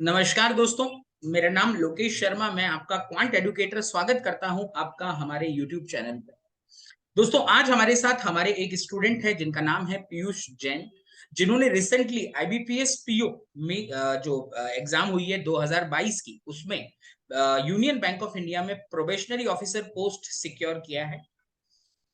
नमस्कार दोस्तों। मेरा नाम लोकेश शर्मा। मैं आपका क्वांट एडुकेटर स्वागत करता हूं आपका हमारे YouTube चैनल पर। दोस्तों, आज हमारे साथ हमारे एक स्टूडेंट है जिनका नाम है पीयूष जैन, जिन्होंने रिसेंटली आईबीपीएस पीओ में जो एग्जाम हुई है 2022 की, उसमें यूनियन बैंक ऑफ इंडिया में प्रोबेशनरी ऑफिसर पोस्ट सिक्योर किया है।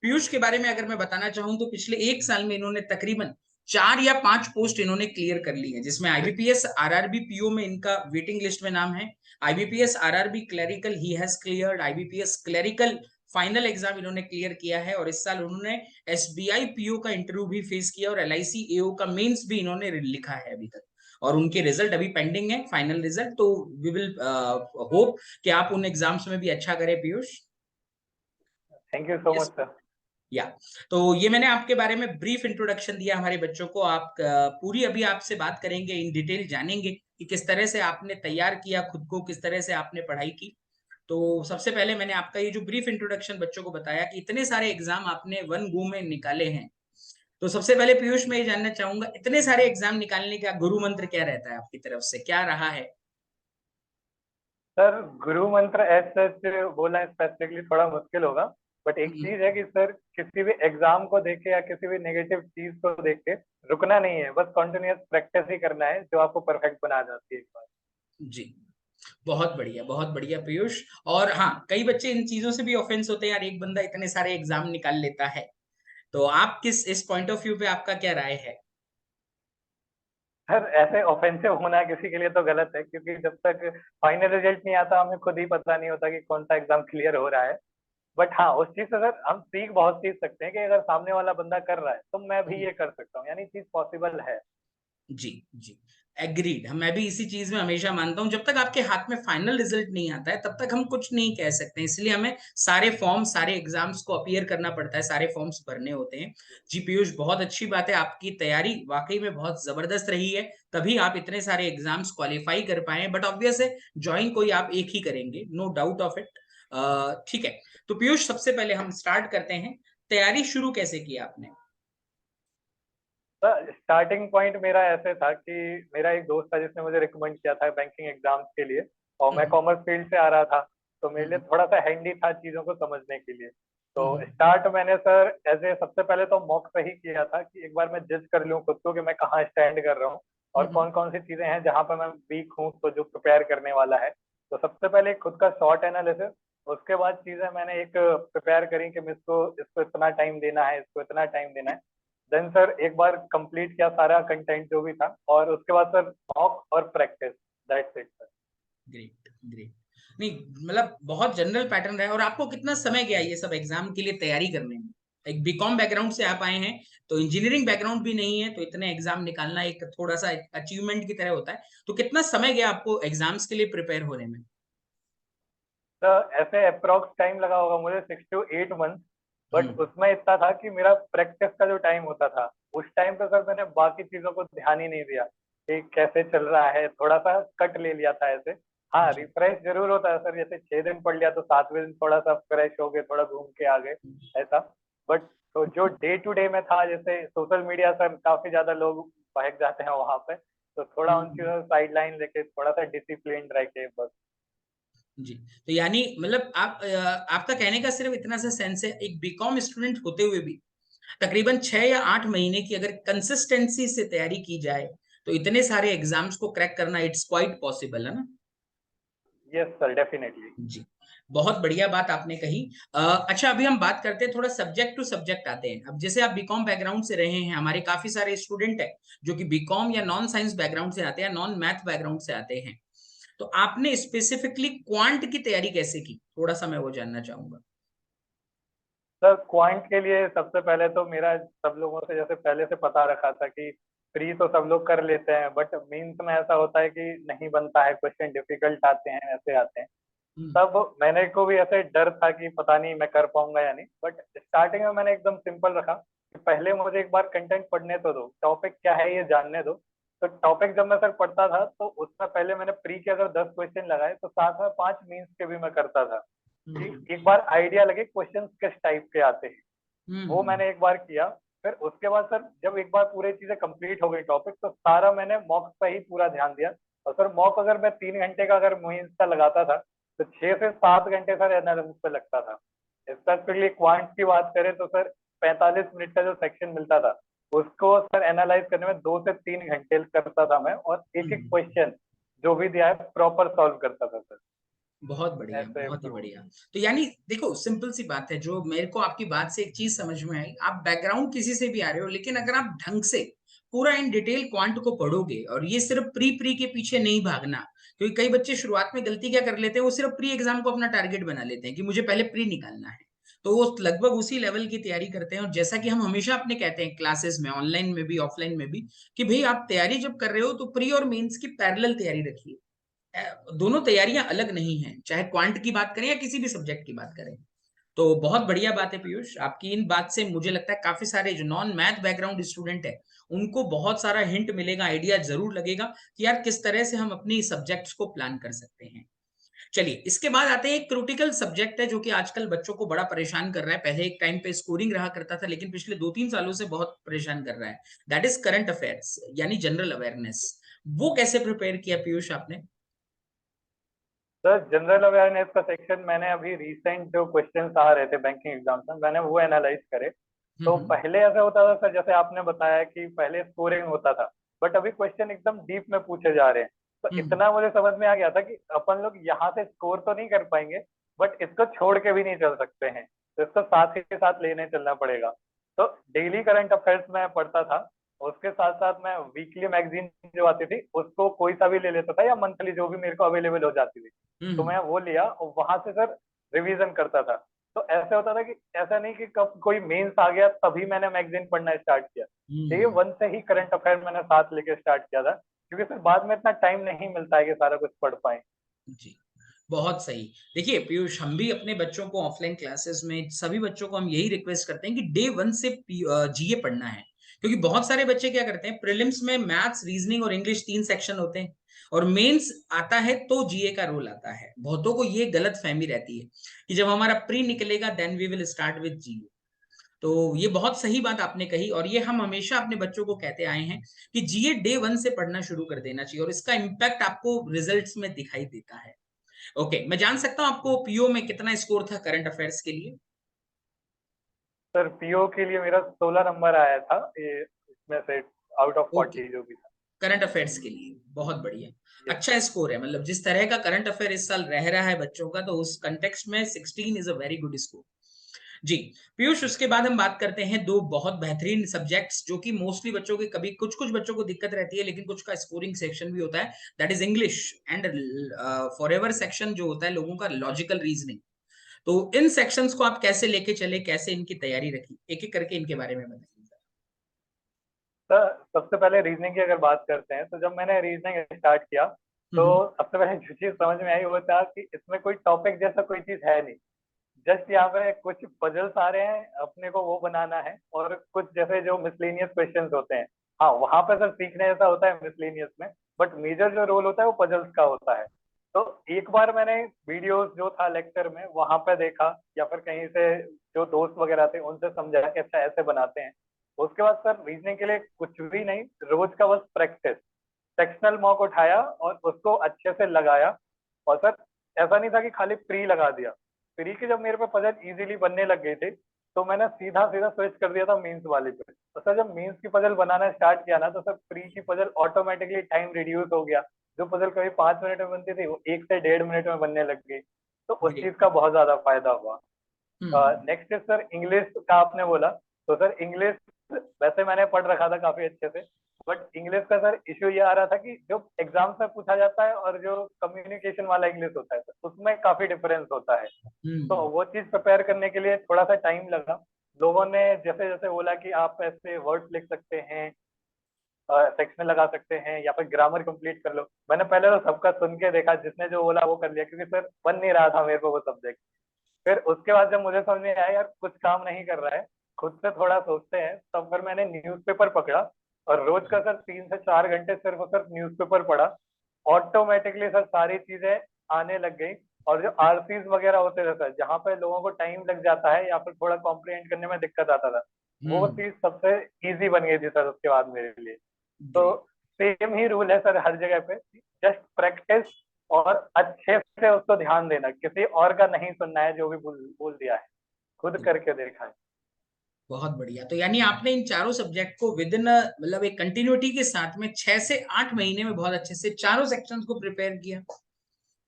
पीयूष के बारे में अगर मैं बताना चाहूं तो पिछले एक साल में इन्होंने तकरीबन 4 या 5 पोस्ट इन्होंने क्लियर कर ली है, जिसमें आईबीपीएस आरआरबी पीओ में इनका वेटिंग लिस्ट में नाम है। IBPS RRB clerical he has cleared, IBPS clerical final exam इन्होंने क्लियर किया है, और इस साल उन्होंने एसबीआई पीओ का इंटरव्यू भी फेस किया और एलआईसी एओ का मेंस भी इन्होंने लिखा है अभी तक, और उनके रिजल्ट अभी पेंडिंग है, फाइनल रिजल्ट। तो वी विल होप कि आप उन एग्जाम्स में भी अच्छा करें Piyush. Thank you so Yes. Much sir. या तो ये मैंने आपके बारे में ब्रीफ इंट्रोडक्शन दिया हमारे बच्चों को। आप पूरी अभी आपसे बात करेंगे, इन डिटेल जानेंगे कि किस तरह से आपने तैयार किया खुद को, किस तरह से आपने पढ़ाई की। तो सबसे पहले मैंने आपका ये जो ब्रीफ इंट्रोडक्शन बच्चों को बताया कि इतने सारे एग्जाम आपने वन गो में निकाले हैं, तो सबसे पहले पीयूष मैं ये जानना चाहूंगा, इतने सारे एग्जाम निकालने का गुरु मंत्र क्या रहता है आपकी तरफ से, क्या रहा है? सर गुरु मंत्र एज सच बोलना स्पेसिफिकली थोड़ा मुश्किल होगा, बट एक हम्म। चीज है कि सर किसी भी एग्जाम को देख के या किसी भी नेगेटिव चीज को देख के रुकना नहीं है, बस कॉन्टिन्यूअस प्रैक्टिस ही करना है जो आपको परफेक्ट बना जाती है एक बार। जी, बहुत बढ़िया पीयूष। और हाँ, कई बच्चे इन चीजों से भी ऑफेंस होते हैं, यार एक बंदा इतने सारे एग्जाम निकाल लेता है। तो आप किस इस पॉइंट ऑफ व्यू पे आपका क्या राय है? सर ऐसे ऑफेंसिव होना किसी के लिए तो गलत है, क्योंकि जब तक फाइनल रिजल्ट नहीं आता हमें खुद ही पता नहीं होता कि कौन सा एग्जाम क्लियर हो रहा है। बट हाँ, उस चीज से सर हम सीख बहुत चीज सकते हैं कि अगर सामने वाला बंदा कर रहा है तो मैं भी ये कर सकता हूँ, यानी चीज पॉसिबल है। जी जी, एग्रीड। मैं भी इसी चीज में हमेशा मानता हूँ, जब तक आपके हाथ में फाइनल रिजल्ट नहीं आता है तब तक हम कुछ नहीं कह सकते, इसलिए हमें सारे फॉर्म, सारे एग्जाम्स को अपीयर करना पड़ता है, सारे फॉर्म्स भरने होते हैं। जी पीयूष, बहुत अच्छी बात है, आपकी तैयारी वाकई में बहुत जबरदस्त रही है, तभी आप इतने सारे एग्जाम्स क्वालिफाई कर पाए। बट ऑब्वियस है, ज्वाइन कोई आप एक ही करेंगे, नो डाउट ऑफ इट। ठीक है। तो पीयूष, सबसे पहले हम स्टार्ट करते हैं, तैयारी शुरू कैसे की आपने? स्टार्टिंग पॉइंट मेरा ऐसे था कि मेरा एक दोस्त था जिसने मुझे रिकमेंड किया था बैंकिंग एग्जाम्स के लिए, और मैं हम्म। कॉमर्स फील्ड से आ रहा था, तो मेरे लिए हम्म। थोड़ा सा हैंडी था चीजों को समझने के लिए। तो हम्म। स्टार्ट मैंने सर एज ए सबसे पहले तो मॉक से ही किया था कि एक बार मैं जज कर लूँ खुद को कि मैं कहाँ स्टैंड कर रहा हूँ और हम्म। कौन कौन सी चीजें हैं जहाँ पर मैं वीक हूँ, तो जो प्रिपेयर करने वाला है। तो सबसे पहले खुद का शॉर्ट एनालिसिस, उसके बाद चीजें मैंने एक प्रिपेयर करी कि मैं इसको इसको इतना टाइम देना है, इसको इतना टाइम देना है। देन सर एक बार कंप्लीट किया सारा कंटेंट जो भी था, और उसके बाद सर मॉक और practice, that's it sir. Great great. नहीं, मतलब बहुत जनरल पैटर्न रहा है। और आपको कितना समय गया ये सब एग्जाम के लिए तैयारी करने में? एक बीकॉम बैकग्राउंड से आप आए हैं, तो इंजीनियरिंग बैकग्राउंड भी नहीं है, तो इतने एग्जाम निकालना एक थोड़ा सा अचीवमेंट की तरह होता है। तो कितना समय गया आपको एग्जाम्स के लिए प्रिपेयर होने में? तो ऐसे अप्रोक्स टाइम लगा होगा मुझे 6 to 8 मंथ। बट हम्म। उसमें इतना था कि मेरा प्रैक्टिस का जो टाइम होता था उस टाइम पे सर मैंने बाकी चीजों को ध्यान ही नहीं दिया कि कैसे चल रहा है, थोड़ा सा कट ले लिया था ऐसे। हाँ, जी। रिफ्रेश जरूर होता है सर, जैसे 6 दिन पढ़ लिया तो 7वें दिन थोड़ा सा फ्रेश हो गए, थोड़ा घूम के आ गए, ऐसा। बट तो जो डे टू डे में था, जैसे सोशल मीडिया सर काफी ज्यादा लोग बहक जाते हैं वहां पे, तो थोड़ा उन हम्म। चीजों से साइड लाइन लेके थोड़ा सा डिसिप्लिन रह के बस। जी। तो यानी मतलब आप आपका कहने का सिर्फ इतना सा सेंस है, एक बीकॉम स्टूडेंट होते हुए भी तकरीबन 6 या 8 महीने की अगर कंसिस्टेंसी से तैयारी की जाए, तो इतने सारे एग्जाम्स को क्रैक करना इट्स क्वाइट पॉसिबल है ना? Yes sir, definitely. जी, बहुत बढ़िया बात आपने कही। अच्छा, अभी हम बात करते हैं, थोड़ा सब्जेक्ट टू सब्जेक्ट आते हैं। अब जैसे आप बीकॉम बैकग्राउंड से रहे हैं, हमारे काफी सारे स्टूडेंट हैं जो कि बीकॉम या नॉन साइंस बैकग्राउंड से आते हैं, नॉन मैथ बैकग्राउंड से आते हैं। तो आपने स्पेसिफिकली क्वांट की तैयारी कैसे की, थोड़ा सा मैं वो जानना चाहूंगा। सर क्वांट के लिए सबसे पहले तो मेरा सब लोगों से जैसे पहले से पता रखा था कि प्री तो सब लोग कर लेते हैं, बट मीन्स में ऐसा होता है कि नहीं बनता है, क्वेश्चन डिफिकल्ट आते हैं, ऐसे आते हैं। हम्म। तब मैंने को भी ऐसे डर था कि पता नहीं मैं कर पाऊंगा या नहीं, बट स्टार्टिंग में मैंने एकदम सिंपल रखा कि पहले मुझे एक बार कंटेंट पढ़ने तो दो, टॉपिक क्या है ये जानने दो। तो टॉपिक जब मैं सर पढ़ता था तो उसमें पहले मैंने प्री के अगर 10 क्वेश्चन लगाए तो साथ में 5 मीन्स के भी मैं करता था, कि हम्म। एक बार आइडिया लगे क्वेश्चन किस टाइप के आते हैं। वो हम्म। मैंने एक बार किया। फिर उसके बाद सर जब एक बार पूरी चीजें कंप्लीट हो गई टॉपिक, तो सारा मैंने मॉक्स पे ही पूरा ध्यान दिया और सर मॉक अगर मैं 3 घंटे का अगर मेंस का लगाता था तो 6 से 7 घंटे सर एनालिसिस पे लगता था। स्पेसिफिकली क्वांट की बात करें तो सर 45 मिनट का जो सेक्शन मिलता था उसको सर एनालाइज करने में 2 से 3 घंटे करता था मैं, और एक एक हम्म। क्वेश्चन जो भी दिया है प्रॉपर सॉल्व करता था सर। बहुत बढ़िया, ऐसे बहुत ही improve। बढ़िया। तो यानी देखो, सिंपल सी बात है, जो मेरे को आपकी बात से एक चीज समझ में आई, आप बैकग्राउंड किसी से भी आ रहे हो, लेकिन अगर आप ढंग से पूरा इन डिटेल क्वांट को पढ़ोगे, और ये सिर्फ प्री प्री के पीछे नहीं भागना, क्योंकि कई बच्चे शुरुआत में गलती क्या कर लेते हैं, वो सिर्फ प्री एग्जाम को अपना टारगेट बना लेते हैं कि मुझे पहले प्री निकालना है। तो वो लगभग उसी लेवल की तैयारी करते हैं। और जैसा कि हम हमेशा अपने कहते हैं क्लासेस में, ऑनलाइन में भी ऑफलाइन में भी, कि भाई आप तैयारी जब कर रहे हो तो प्री और मेंस की पैरेलल तैयारी रखिए। दोनों तैयारियां अलग नहीं हैं, चाहे क्वांट की बात करें या किसी भी सब्जेक्ट की बात करें। तो बहुत बढ़िया बात है पीयूष, आपकी इन बात से मुझे लगता है काफी सारे जो नॉन मैथ बैकग्राउंड स्टूडेंट है उनको बहुत सारा हिंट मिलेगा, आइडिया जरूर लगेगा कि यार किस तरह से हम अपनी सब्जेक्ट्स को प्लान कर सकते हैं। चलिए, इसके बाद आते हैं एक क्रिटिकल सब्जेक्ट है जो कि आजकल बच्चों को बड़ा परेशान कर रहा है। पहले एक टाइम पे स्कोरिंग रहा करता था, लेकिन पिछले 2-3 सालों से बहुत परेशान कर रहा है। दैट इज करंट अफेयर्स, यानी जनरल अवेयरनेस। वो कैसे प्रिपेयर किया पीयूष आपने? सर जनरल अवेयरनेस का सेक्शन मैंने अभी रिसेंट जो क्वेश्चंस आ रहे थे बैंकिंग एग्जाम में मैंने वो एनालाइज करे। तो हम्म। पहले ऐसा होता था सर, जैसे आपने बताया कि पहले स्कोरिंग होता था, बट अभी क्वेश्चन एकदम डीप में पूछे जा रहे हैं। तो हम्म। इतना मुझे समझ में आ गया था कि अपन लोग यहाँ से स्कोर तो नहीं कर पाएंगे, बट इसको छोड़ के भी नहीं चल सकते हैं, तो इसको साथ ही के साथ लेने चलना पड़ेगा। तो डेली करंट अफेयर्स में पढ़ता था, उसके साथ साथ मैं वीकली मैगजीन जो आती थी उसको कोई सा भी ले लेता था, या मंथली जो भी मेरे को अवेलेबल हो जाती थी तो हम्म। मैं वो लिया और वहां से सर रिवीजन करता था। तो ऐसा होता था कि ऐसा नहीं कि कब कोई मेंस आ गया तभी मैंने मैगजीन पढ़ना स्टार्ट किया। डे हम्म। वन से ही करंट अफेयर मैंने साथ लेके स्टार्ट किया था, क्योंकि फिर बाद में इतना टाइम नहीं मिलता है कि सारा कुछ पढ़ पाए। जी, बहुत सही। देखिए पीयूष, हम भी अपने बच्चों को ऑफलाइन क्लासेस में सभी बच्चों को हम यही रिक्वेस्ट करते हैं कि डे वन से जीए पढ़ना है। क्योंकि बहुत सारे बच्चे क्या करते हैं, प्रीलिम्स में मैथ्स, रीजनिंग और इंग्लिश 3 सेक्शन होते हैं, और मेंस आता है तो जीए का रोल आता है। बहुतों को ये गलत फहमी रहती है कि जब हमारा प्री निकलेगा then we will start with GA. तो ये बहुत सही बात आपने कही, और ये हम हमेशा अपने बच्चों को कहते आए हैं कि जीए डे वन से पढ़ना शुरू कर देना चाहिए, और इसका इम्पैक्ट आपको रिजल्ट्स में दिखाई देता है। ओके, मैं जान सकता हूँ आपको पीओ में कितना स्कोर था करंट अफेयर्स के लिए? सर पीओ के लिए मेरा 16 नंबर आया था, ये इसमें से आउट ऑफ ओके, 40 जो भी था। करंट अफेयर्स के लिए बहुत बढ़िया। यस अच्छा स्कोर है, मतलब जिस तरह का करंट अफेयर इस साल रह रहा है बच्चों का, तो उस कंटेक्स्ट में 16 is a very good score. जी पीयूष, उसके बाद हम बात करते हैं दो बहुत बेहतरीन सब्जेक्ट्स जो कि मोस्टली बच्चों के, कभी कुछ कुछ बच्चों को दिक्कत रहती है लेकिन कुछ का स्कोरिंग सेक्शन भी होता है। That is English and forever section जो होता है लोगों का, लॉजिकल रीजनिंग। तो इन सेक्शंस को आप कैसे लेके चले, कैसे इनकी तैयारी रखी, एक एक करके इनके बारे में बताइए। सर, सबसे पहले रीजनिंग की अगर बात करते हैं तो जब मैंने रीजनिंग स्टार्ट किया तो हम्म। सबसे पहले जो चीज समझ में आई वो था कि इसमें कोई टॉपिक जैसा कोई चीज है नहीं। जस्ट यहाँ पे कुछ पजल्स आ रहे हैं, अपने को वो बनाना है, और कुछ जैसे जो मिसलेनियस क्वेश्चंस होते हैं, हाँ वहां पे सर सीखने जैसा होता है मिसलेनियस में, बट मेजर जो रोल होता है वो पजल्स का होता है। तो एक बार मैंने वीडियोस जो था लेक्चर में वहां पे देखा, या फिर कहीं से जो दोस्त वगैरह थे उनसे समझा कि अच्छा ऐसे बनाते हैं। उसके बाद सर रीजनिंग के लिए कुछ भी नहीं, रोज का बस प्रैक्टिस। सेक्शनल मॉक उठाया और उसको अच्छे से लगाया। और सर ऐसा नहीं था कि खाली प्री लगा दिया, प्री के जब मेरे पे पजल इजीली बनने लग गए थे तो मैंने सीधा सीधा स्विच कर दिया था मेंस वाले पे। तो सर जब मेंस की पजल बनाना स्टार्ट किया ना तो सर प्री की पजल ऑटोमेटिकली टाइम रिड्यूस हो गया। जो पजल कभी 5 मिनट में बनती थी वो 1 से 1.5 मिनट में बनने लग गई। तो उस ग्रेट। चीज का बहुत ज्यादा फायदा हुआ। हम्म। नेक्स्ट इज सर इंग्लिश का आपने बोला, तो सर इंग्लिश वैसे मैंने पढ़ रखा था काफी अच्छे से, बट इंग्लिश का सर इश्यू ये आ रहा था कि जो एग्जाम में पूछा जाता है और जो कम्युनिकेशन वाला इंग्लिश होता है सर उसमें काफी डिफरेंस होता है। तो हम्म। वो चीज प्रिपेयर करने के लिए थोड़ा सा टाइम लगा। लोगों ने जैसे जैसे बोला कि आप ऐसे वर्ड्स लिख सकते हैं, सेक्शन लगा सकते हैं, या फिर ग्रामर कंप्लीट कर लो, मैंने पहले तो सबका सुन के देखा, जिसने जो बोला वो कर लिया, क्योंकि सर बन नहीं रहा था मेरे को वो सब्जेक्ट। फिर उसके बाद जब मुझे समझ में आया यार कुछ काम नहीं कर रहा है, खुद से थोड़ा सोचते हैं, तब फिर मैंने न्यूज़पेपर पकड़ा और रोज का सर 3 से 4 घंटे सिर्फ और सिर्फ न्यूज़पेपर पढ़ा। ऑटोमेटिकली सर सारी चीजें आने लग गई। और जो आरसीज वगैरह होते थे सर, जहाँ पे लोगों को टाइम लग जाता है या फिर थोड़ा कॉम्प्रिहेंड करने में दिक्कत आता था, वो हम्म। चीज सबसे इजी बन गई थी सर उसके बाद मेरे लिए। तो ग्रेट। सेम ही रूल है सर हर जगह पे, जस्ट प्रैक्टिस और अच्छे से उसको ध्यान देना, किसी और का नहीं सुनना है, जो भी बोल दिया है खुद करके देखा है। बहुत बढ़िया। तो यानी आपने इन चारों सब्जेक्ट को विद इन मतलब एक कंटिन्यूटी के साथ में 6 से 8 महीने में बहुत अच्छे से चारों सेक्शंस को प्रिपेयर किया।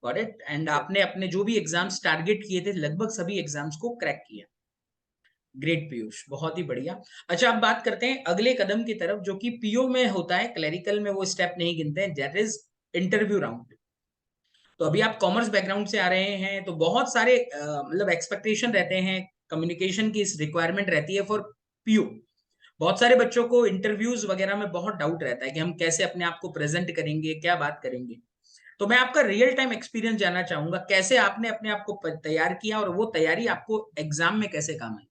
Got it. एंड आपने अपने जो भी एग्जाम्स टारगेट किए थे लगभग सभी एग्जाम्स को क्रैक किया। ग्रेट पीयूष, बहुत ही बढ़िया। अच्छा, अब बात करते हैं अगले कदम की तरफ जो कि पीओ में होता है, क्लरिकल में वो स्टेप नहीं गिनते हैं, दैट इज इंटरव्यू राउंड। तो अभी आप कॉमर्स बैकग्राउंड से आ रहे हैं तो बहुत सारे मतलब एक्सपेक्टेशन रहते हैं, कम्युनिकेशन की रिक्वायरमेंट रहती है फॉर पीओ। बहुत सारे बच्चों को इंटरव्यूज वगैरह में बहुत डाउट रहता है कि हम कैसे अपने आप को प्रेजेंट करेंगे, क्या बात करेंगे। तो मैं आपका रियल टाइम एक्सपीरियंस जानना चाहूंगा, कैसे आपने अपने आप को तैयार किया और वो तैयारी आपको एग्जाम में कैसे काम आई।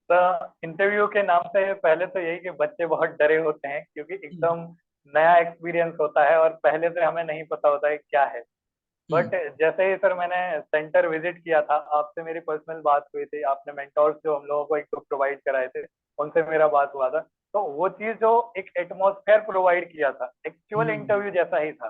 तो इंटरव्यू के नाम से पहले तो यही कि बच्चे बहुत डरे होते हैं, क्योंकि एकदम नया एक्सपीरियंस होता है और पहले से हमें नहीं पता होता है क्या है। बट जैसे ही सर मैंने सेंटर विजिट किया था, आपसे मेरी पर्सनल बात हुई थी, आपने मेंटोर्स जो हम लोगों को एक तो प्रोवाइड कराए थे, उनसे मेरा बात हुआ था। तो वो चीज जो एक एटमॉस्फेयर प्रोवाइड किया था, एक्चुअल इंटरव्यू जैसा ही था।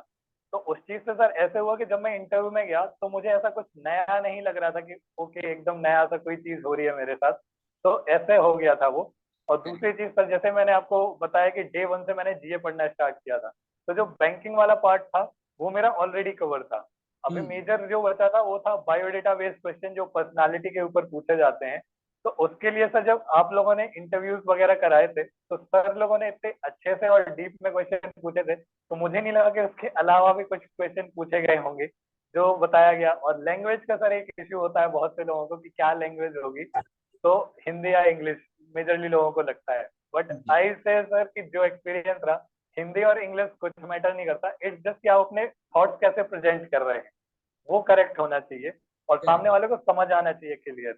तो उस चीज से सर ऐसे हुआ कि जब मैं इंटरव्यू में गया तो मुझे ऐसा कुछ नया नहीं लग रहा था कि ओके एकदम नया सा कोई चीज हो रही है मेरे साथ। तो ऐसे हो गया था वो। और दूसरी चीज सर, जैसे मैंने आपको बताया कि डे वन से मैंने जीए पढ़ना स्टार्ट किया था, तो जो बैंकिंग वाला पार्ट था वो मेरा ऑलरेडी कवर था। अभी मेजर जो बचा था वो था बायोडेटा बेस्ड क्वेश्चन, जो पर्सनालिटी के ऊपर पूछे जाते हैं। तो उसके लिए सर जब आप लोगों ने इंटरव्यूज वगैरह कराए थे, तो सर लोगों ने इतने अच्छे से और डीप में क्वेश्चन पूछे थे, तो मुझे नहीं लगा कि उसके अलावा भी कुछ क्वेश्चन पूछे गए होंगे जो बताया गया। और लैंग्वेज का सर एक इश्यू होता है बहुत से लोगों को कि क्या लैंग्वेज होगी, तो हिंदी या इंग्लिश मेजरली लोगों को लगता है। बट आई से सर कि जो एक्सपीरियंस रहा, हिंदी और इंग्लिश कुछ मैटर नहीं करता, इट्स जस्ट कि आप अपने थॉट्स कैसे प्रेजेंट कर रहे हैं, वो करेक्ट होना चाहिए और सामने वाले को समझ आना चाहिए क्लियर।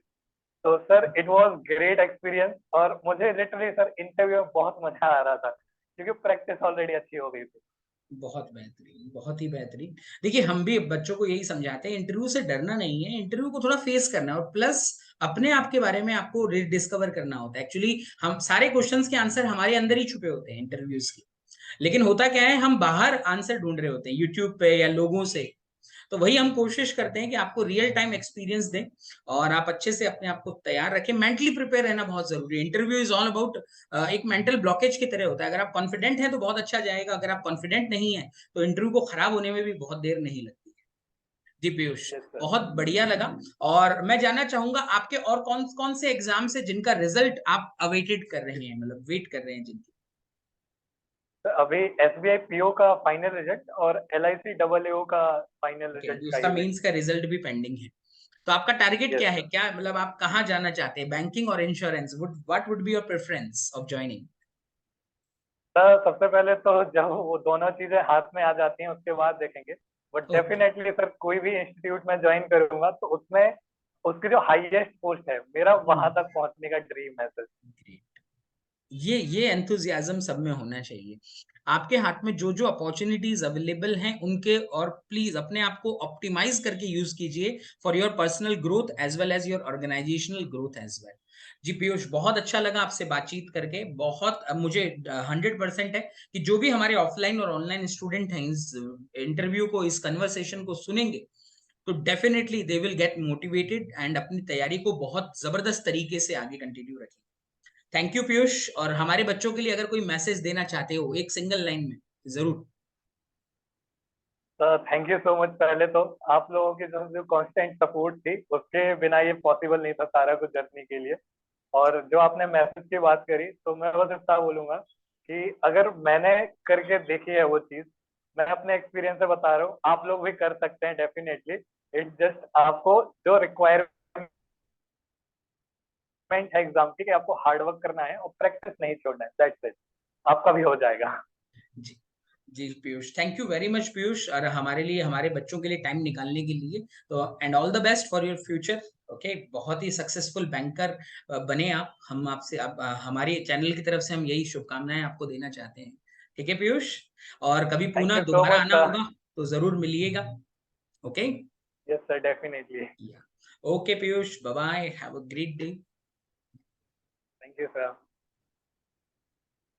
तो sir it was great experience, और मुझे लिटरली सर इंटरव्यू में बहुत मजा आ रहा था, क्योंकि प्रैक्टिस ऑलरेडी अच्छी हो गई थी। बहुत बेहतरीन, बहुत ही बेहतरीन। देखिए, हम भी बच्चों को यही समझाते हैं, इंटरव्यू से डरना नहीं है, इंटरव्यू को थोड़ा फेस करना है और प्लस अपने आप के बारे में आपको डिस्कवर करना होता है। एक्चुअली हम सारे क्वेश्चंस के आंसर हमारे अंदर ही छुपे होते हैं इंटरव्यूज के, लेकिन होता क्या है, हम बाहर आंसर ढूंढ रहे होते हैं यूट्यूब पे या लोगों से। तो वही हम कोशिश करते हैं कि आपको रियल टाइम एक्सपीरियंस दें और आप अच्छे से अपने आप को तैयार रखें। मेंटली प्रिपेयर रहना बहुत जरूरी है। इंटरव्यू इज ऑल अबाउट एक मेंटल ब्लॉकेज की तरह होता है। अगर आप कॉन्फिडेंट हैं तो बहुत अच्छा जाएगा, अगर आप कॉन्फिडेंट नहीं है तो इंटरव्यू को खराब होने में भी बहुत देर नहीं लगती है। जी पीयूष, यस सर। बहुत बढ़िया लगा। और मैं जानना चाहूंगा आपके और कौन कौन से एग्जाम्स है जिनका रिजल्ट आप अवेटेड कर रहे हैं, मतलब वेट कर रहे हैं जिनकी। तो अभी एसबीआई पीओ का फाइनल रिजल्ट और एलआईसी डबल एओ का फाइनल ओके, रिजल्ट अभी का उसका ही वेट। मेंस का रिजल्ट भी पेंडिंग है। तो आपका टारगेट यस क्या है, सर। क्या मतलब आप कहाँ जाना चाहते हैं, बैंकिंग और insurance, what would be your preference of joining. Sir सबसे पहले तो जब वो दोनों चीजें हाथ में आ जाती हैं उसके बाद देखेंगे। बट ओके, डेफिनेटली सर कोई भी इंस्टीट्यूट में ज्वाइन करूंगा तो उसमें उसकी जो हाईएस्ट पोस्ट है, मेरा वहां तक पहुंचने का ड्रीम है सर। ग्रेट। ये एंथुजियाज्म सब में होना चाहिए। आपके हाथ में जो जो अपॉर्चुनिटीज अवेलेबल हैं उनके, और प्लीज अपने आप को ऑप्टिमाइज करके यूज कीजिए for your personal growth as well as your organisational growth as well. जी पीयूष, बहुत अच्छा लगा आपसे बातचीत करके। बहुत मुझे 100% है कि जो भी हमारे ऑफलाइन और ऑनलाइन स्टूडेंट हैं इस इंटरव्यू को, इस कन्वर्सेशन को सुनेंगे तो definitely they will get motivated and अपनी तैयारी को बहुत जबरदस्त तरीके से आगे कंटिन्यू रखेंगे। Thank you Piyush. और हमारे बच्चों के लिए अगर कोई मैसेज देना चाहते हो एक सिंगल लाइन में, जरूर। Sir thank you so much. पहले तो आप लोगों की जो कांस्टेंट सपोर्ट थी, उसके बिना ये पॉसिबल नहीं था सारा कुछ जर्नी के लिए। और जो आपने मैसेज की बात करी, तो मैं बस इतना बोलूंगा कि अगर मैंने करके देखी है वो चीज, मैं अपने एक्सपीरियंस से बता रहा हूँ, आप लोग भी कर सकते हैं डेफिनेटली। इट जस्ट आपको जो रिक्वायरमेंट है एग्जाम की, कि आपको हार्ड वर्क करना है और प्रैक्टिस नहीं छोड़ना है, दैट्स इट। आपका भी हो जाएगा। जी, जी Piyush, thank you very much Piyush, और हमारे लिए, हमारे बच्चों के लिए टाइम निकालने के लिए। तो and all the best for your future. Okay, बहुत ही सक्सेसफुल बैंकर बने आप। हम आपसे हमारे चैनल की तरफ से हम यही शुभकामनाएं आपको देना चाहते हैं। ठीक है पीयूष, और कभी थैंक पुनः यू सो दोबारा मच आना सर। होगा तो जरूर मिलिएगा। Okay, yes sir, definitely. Okay Piyush, bye bye, have a great day. Thank you sir.